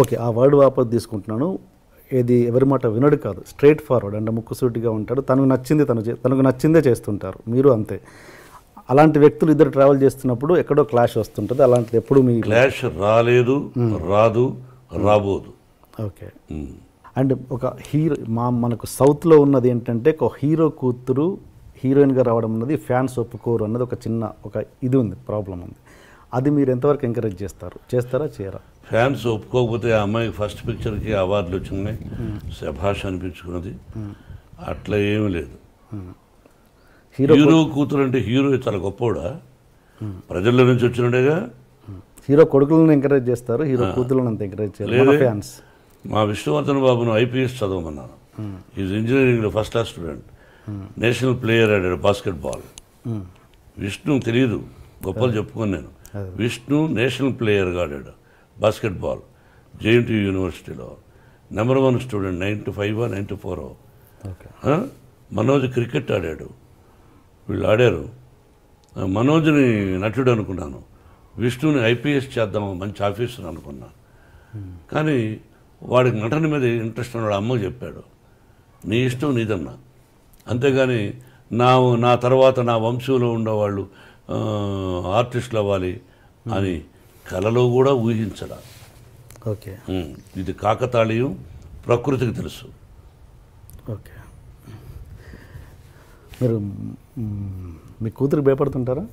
Okay, ఆ word వాపస్ తీసుకుంటున్నాను. ఏది ఎవరి మాట వినడు కాదు, స్ట్రైట్ ఫార్వర్డ్ అంటే ముక్కుసూటిగా ఉంటాడు. తనకు నచ్చింది తనకు నచ్చిందే చేస్తుంటారు. మీరు అంతే. అలాంటి వ్యక్తులు ఇద్దరు ట్రావెల్ చేస్తున్నప్పుడు ఎక్కడో క్లాష్ వస్తుంటుంది. అలాంటిది ఎప్పుడు మీ క్లాష్ రాలేదు, రాదు, రాబోదు. ఓకే. అండ్ ఒక హీరో మనకు సౌత్లో ఉన్నది ఏంటంటే ఒక హీరో కూతురు హీరోయిన్గా రావడం అన్నది ఫ్యాన్స్ ఒప్పుకోరు అన్నది ఒక ఇది ఉంది, ప్రాబ్లం ఉంది. అది మీరు ఎంతవరకు ఎంకరేజ్ చేస్తారా చేయరా? ఫ్యాన్స్ ఒప్పుకోకపోతే ఆ అమ్మాయికి ఫస్ట్ పిక్చర్కి అవార్డులు వచ్చినాయి, శభాష్ అనిపించుకున్నది. అట్లా ఏమీ లేదు. హీరో కూతురు అంటే హీరో చాలా గొప్పవాడా? ప్రజల్లో నుంచి వచ్చినట్టుగా. హీరో కొడుకులను ఎంకరేజ్ చేస్తారు, హీరో కూతురులను అంత ఎంకరేజ్ చేయలేదు ఫ్యాన్స్. మా విష్ణువర్ధన్ బాబును ఐపీఎస్ చదవమన్నాను. ఈజ్ ఇంజనీరింగ్లో first class student, national player ఆడాడు బాస్కెట్బాల్. విష్ణు తెలియదు, గొప్పలు చెప్పుకొని నేను. విష్ణు నేషనల్ ప్లేయర్గా ఆడాడు బాస్కెట్బాల్, జేఎన్టీ యూనివర్సిటీలో నెంబర్ 1 స్టూడెంట్, 95 94. మనోజ్ క్రికెట్ ఆడాడు, వీళ్ళు ఆడారు. మనోజ్ని నటుడు అనుకున్నాను, విష్ణుని ఐపీఎస్ చేద్దాం మంచి ఆఫీసర్ అనుకున్నా. కానీ వాడికి నటన మీద ఇంట్రెస్ట్ ఉన్నాడు. అమ్మ చెప్పాడు, నీ ఇష్టం నీదన్నా, అంతేగాని నా తర్వాత నా వంశంలో ఉండేవాళ్ళు ఆర్టిస్టులు అవ్వాలి అని కలలో కూడా ఊహించడా. ఓకే, ఇది కాకతాళీయం, ప్రకృతికి తెలుసు. ఓకే. మీరు మీ కూతురికి భయపడుతుంటారా?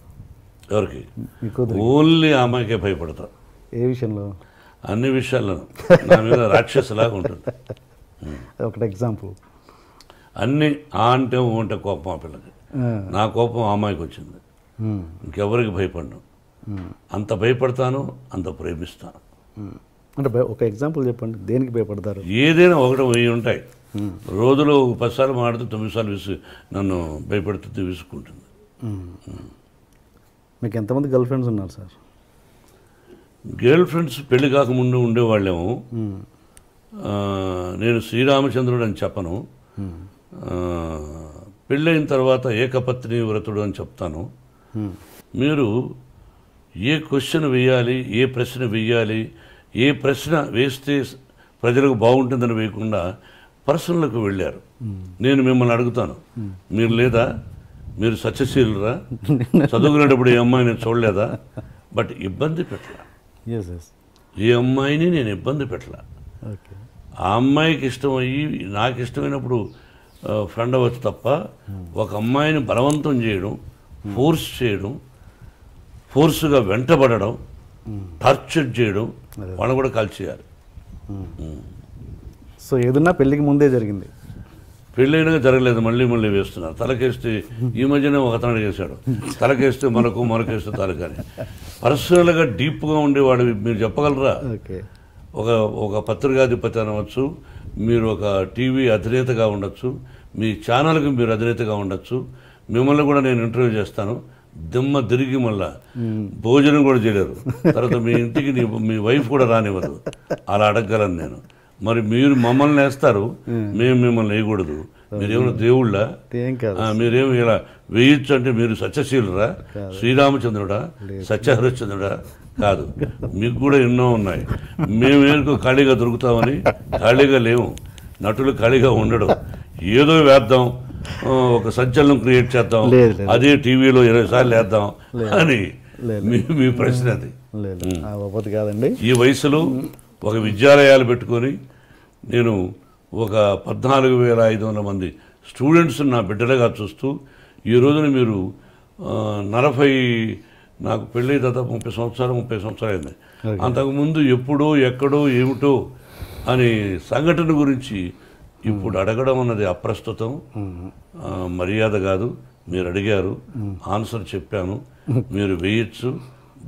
ఎవరికి? మీ కూతురు. ఓన్లీ ఆ అమ్మాయికే భయపడతా. ఏ విషయంలో? అన్ని విషయాల్లో నా మీద రాక్షసులాగా ఉంటుంది. ఒకటి ఎగ్జాంపుల్. అన్నీ అంటే ఉంటే కోపం ఆ పిల్లకి. నా కోపం ఆ అమ్మాయికి వచ్చింది, ఇంకెవరికి భయపడను. అంత భయపడతాను, అంత ప్రేమిస్తాను. అంటే ఒక ఎగ్జాంపుల్ చెప్పండి, దేనికి భయపడతారు? ఏదైనా 1 10 ఉంటాయి. రోజులో 10 సార్లు మాడితే 9 సార్లు నన్ను భయపడుతుంది, విసుక్కుంటుంది. మీకు ఎంతమంది గర్ల్ ఫ్రెండ్స్ ఉన్నారు సార్? గర్ల్ ఫ్రెండ్స్ పెళ్లి కాకముందు ఉండేవాళ్ళేమో. నేను శ్రీరామచంద్రుడు అని చెప్పను, పెళ్ళైన తర్వాత ఏకపత్ని వ్రతుడు అని చెప్తాను. మీరు ఏ క్వశ్చన్ వేయాలి, ఏ ప్రశ్న వేయాలి, ఏ ప్రశ్న వేస్తే ప్రజలకు బాగుంటుందని వేయకుండా పర్సనల్కు వెళ్ళారు. నేను మిమ్మల్ని అడుగుతాను, మీరు లేదా? మీరు సత్యశీలురా? చదువుకునేటప్పుడు ఏ అమ్మాయి నేను చూడలేదా? బట్ ఇబ్బంది పెట్టలా, ఏ అమ్మాయిని నేను ఇబ్బంది పెట్టలా. ఆ అమ్మాయికి ఇష్టమయ్యి నాకు ఇష్టమైనప్పుడు ఫ్రెండ్ అవ్వచ్చు తప్ప ఒక అమ్మాయిని బలవంతం చేయడం, ఫోర్స్ చేయడం, ఫోర్స్గా వెంటబడడం, టార్చర్ చేయడం, వాళ్ళని కూడా కాల్చేయాలి. సో ఏదన్నా పెళ్ళికి ముందే జరిగింది, పెళ్ళైనా జరగలేదు, మళ్ళీ వేస్తున్నారు. తలకేస్తే ఈ మధ్యనే ఒక అతను వేశాడు, తలకేస్తే మనకేస్తే తలకని. పర్సనల్గా డీప్గా ఉండేవాడు మీరు చెప్పగలరా? ఒక పత్రికాధిపతి అనవచ్చు, మీరు ఒక టీవీ అధినేతగా ఉండొచ్చు, మీ ఛానల్కి మీరు అధినేతగా ఉండొచ్చు, మిమ్మల్ని కూడా నేను ఇంటర్వ్యూ చేస్తాను. దిమ్మ తిరిగి మళ్ళా భోజనం కూడా చేయలేరు, తర్వాత మీ ఇంటికి మీ వైఫ్ కూడా రానివ్వదు. అలా అడగగలను నేను. మరి మీరు మమ్మల్ని వేస్తారు, మేము మిమ్మల్ని వేయకూడదు. మీరేమైనా దేవుళ్ళ? మీరేమి ఇలా వేయచ్చు అంటే మీరు సత్యశీలురా? శ్రీరామచంద్రుడా? సత్యహరిశ్చంద్రుడా? కాదు, మీకు కూడా ఎన్నో ఉన్నాయి. మేమేందుకు ఖాళీగా దొరుకుతామని? ఖాళీగా లేవు, నటులు ఖాళీగా ఉండడం. ఏదో వేద్దాం, ఒక సంచలనం క్రియేట్ చేద్దాం, అదే టీవీలో 20 సార్లు వేద్దాం అని మీ ప్రశ్న అది. కాదండి, ఈ వయసులో ఒక విద్యాలయాలు పెట్టుకొని నేను ఒక 14,500 మంది స్టూడెంట్స్ నా బిడ్డలుగా చూస్తూ ఈ రోజున మీరు 40 నాకు పెళ్ళి దాదాపు 30 సంవత్సరాలు అయింది. అంతకుముందు ఎప్పుడో ఎక్కడో ఏమిటో అని సంఘటన గురించి ఇప్పుడు అడగడం అన్నది అప్రస్తుతం, మర్యాద కాదు. మీరు అడిగారు, ఆన్సర్ చెప్పాను. మీరు వేయచ్చు,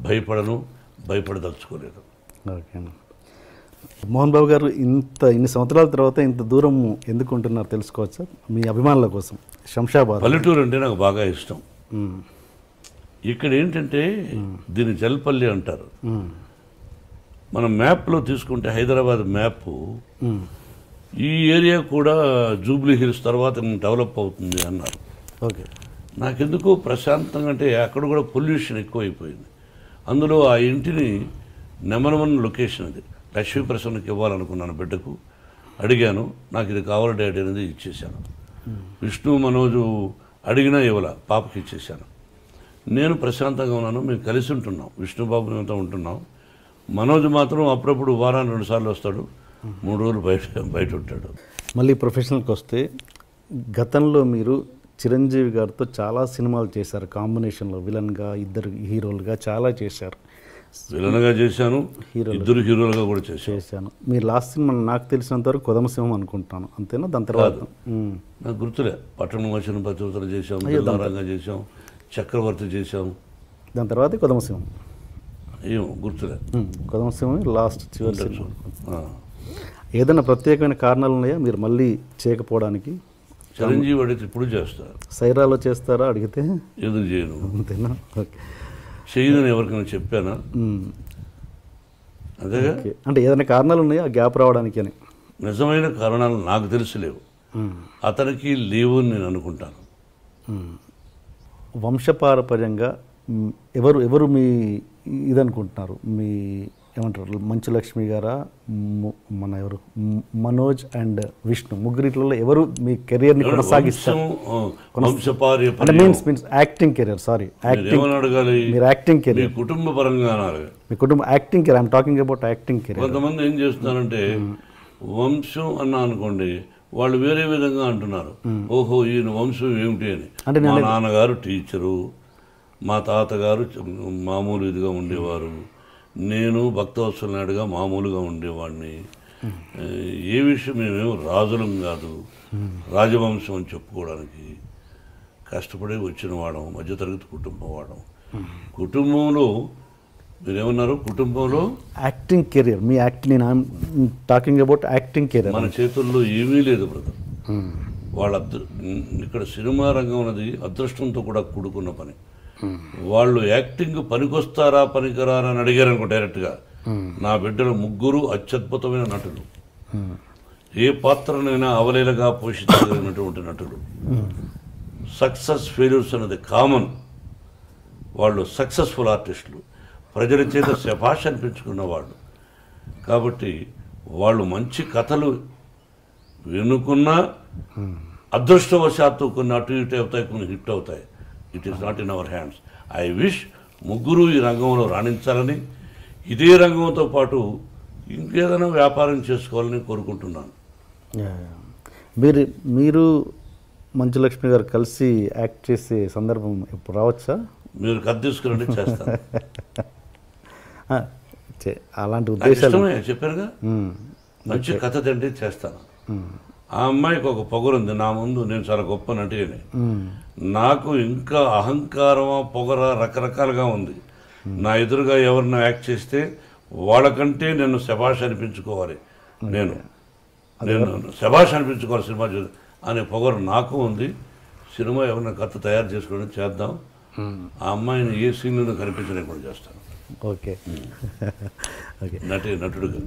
భయపడదలుచుకోలేదు. ఓకేనా. మోహన్ బాబు గారు ఇన్ని సంవత్సరాల తర్వాత ఇంత దూరం ఎందుకు ఉంటున్నారు తెలుసుకోవచ్చా? మీ అభిమానుల కోసం. శంషాబాద్ పల్లెటూరు అంటే నాకు బాగా ఇష్టం. ఇక్కడ ఏంటంటే దీన్ని జల్పల్లి అంటారు. మనం మ్యాప్లో తీసుకుంటే హైదరాబాద్ మ్యాప్, ఈ ఏరియా కూడా జూబ్లీ హిల్స్ తర్వాత డెవలప్ అవుతుంది అన్నారు. ఓకే. నాకెందుకో ప్రశాంతంగా, అంటే అక్కడ కూడా పొల్యూషన్ ఎక్కువైపోయింది. అందులో ఆ ఇంటిని నెంబర్ 1 లొకేషన్ అది, లక్ష్మీ ప్రసన్నకి ఇవ్వాలనుకున్నాను బిడ్డకు. అడిగాను, నాకు ఇది కావాలి డాడీ అనేది ఇచ్చేశాను. విష్ణు మనోజు అడిగినా ఇవ్వాల, పాపకి ఇచ్చేశాను. నేను ప్రశాంతంగా ఉన్నాను, మేము కలిసి ఉంటున్నాం, విష్ణుబాబు మేమంతా ఉంటున్నాం. మనోజ్ మాత్రం అప్పుడప్పుడు వారానికి 2 సార్లు వస్తాడు, 3 రోజులు బయట ఉంటాడు. మళ్ళీ ప్రొఫెషనల్కి వస్తే, గతంలో మీరు చిరంజీవి గారితో చాలా సినిమాలు చేశారు, కాంబినేషన్లో విలన్గా, ఇద్దరు హీరోలుగా చాలా చేశారు. విలన్గా చేశాను, ఇద్దరు హీరోలుగా కూడా చేశాను. మీరు లాస్ట్ సినిమా నాకు తెలిసినంత వరకు కొదమసింహం అనుకుంటాను, అంతేనా? దాని తర్వాత నాకు గుర్తులే, పట్టణం వచ్చిన పతివతలు చేసాం, దిల్లారంగా చేసాం, చక్రవర్తి చేసాం, దాని తర్వాత కొదమసింహం. ఏమో గుర్తులే. కొదమసింహం లాస్ట్ చివరి సినిమా. ఏదైనా ప్రత్యేకమైన కారణాలు ఉన్నాయా మీరు మళ్ళీ చేయకపోవడానికి? చిరంజీవి అడిగితే ఇప్పుడు చేస్తారు. సైరాలో చేస్తారా అడిగితే? ఎందుకు చేయను, అంతేనా? ఓకే. చేయదని ఎవరికైనా చెప్పానా? అదేగా. అంటే ఏదైనా కారణాలు ఉన్నాయా గ్యాప్ రావడానికి అని? నిజమైన కారణాలు నాకు తెలిసిలేవు, అతనికి లేవు అని నేను అనుకుంటాను. వంశపారపర్యంగా ఎవరు మీ ఇదనుకుంటున్నారు? మీ ఏమంటారు, మంచు లక్ష్మి గారా, మన ఎవరు, మనోజ్ అండ్ విష్ణు, ముగ్గురిట్లో ఎవరు మీ కెరియర్ని కొనసాగిస్తారు? అంటే మీన్స్ యాక్టింగ్ కెరియర్. సారీ, అడగాలి, మీరు యాక్టింగ్ కెరియర్, కుటుంబ పరంగా మీ కుటుంబం acting career. I'm talking about acting career. కొంతమంది ఏం చేస్తున్నారంటే వంశం అన్నా అనుకోండి, వాళ్ళు వేరే విధంగా అంటున్నారు. ఓహో, ఈయన వంశం ఏమిటి అని. మా నాన్నగారు టీచరు, మా తాతగారు మామూలు ఇదిగా ఉండేవారు, నేను భక్తవత్సల నాయుడుగా మామూలుగా ఉండేవాడిని. ఏ విషయం మేమేమో రాజులం కాదు, రాజవంశం అని చెప్పుకోవడానికి కష్టపడి వచ్చిన వాడం, మధ్యతరగతి కుటుంబం వాడం. కుటుంబంలో మీరేమన్నారు, కుటుంబంలో యాక్టింగ్ కెరియర్, మీ నేను I'm talking about acting career. మన చేతుల్లో ఏమీ లేదు బ్రదర్. వాళ్ళ ఇక్కడ సినిమా రంగం అనేది అదృష్టంతో కూడా కూడుకున్న పని. వాళ్ళు యాక్టింగ్ పనికొస్తారా పనికిరారా అని అడిగారు అనుకో డైరెక్ట్గా, నా బిడ్డలు ముగ్గురు అత్యద్భుతమైన నటులు, ఏ పాత్రనైనా అవలీలగా పోషించగలిగినటువంటి నటులు. సక్సెస్ ఫెయిల్యూర్స్ అనేది కామన్. వాళ్ళు సక్సెస్ఫుల్ ఆర్టిస్టులు, ప్రజల చేత శభాష్ అనిపించుకున్న వాళ్ళు. కాబట్టి వాళ్ళు మంచి కథలు వినుకున్నా అదృష్టవశాత్తు కొన్ని అటు ఇటు అవుతాయి, కొన్ని హిట్ అవుతాయి. It is not in our hands. I wish ముగ్గురు ఈ రంగంలో రాణించాలని, ఇదే రంగంతో పాటు ఇంకేదైనా వ్యాపారం చేసుకోవాలని కోరుకుంటున్నాను. మీరు మంచు లక్ష్మి గారు కలిసి యాక్ట్ చేసే సందర్భం ఇప్పుడు రావచ్చా? మీరు కథ తీసుకురండి, చేస్తాను. అలాంటి ఉద్దేశాలు చెప్పారుగా, మంచి కథ తండ్రి చేస్తాను. ఆ అమ్మాయికి ఒక పొగరుంది, నా ముందు నేను చాలా గొప్ప నటిని. నాకు ఇంకా అహంకారమా పొగర రకరకాలుగా ఉంది. నా ఎదురుగా ఎవరినో యాక్ట్ చేస్తే వాళ్ళకంటే నేను శభాష్ అనిపించుకోవాలి, నేను శభాష్ అనిపించుకోవాలి సినిమా అనే పొగరు నాకు ఉంది. సినిమా ఎవరైనా కథ తయారు చేసుకోవడం చేద్దాం. ఆ అమ్మాయిని ఏ సీన్లను కనిపించడం కూడా చేస్తాను. ఓకే. నటుడుగా.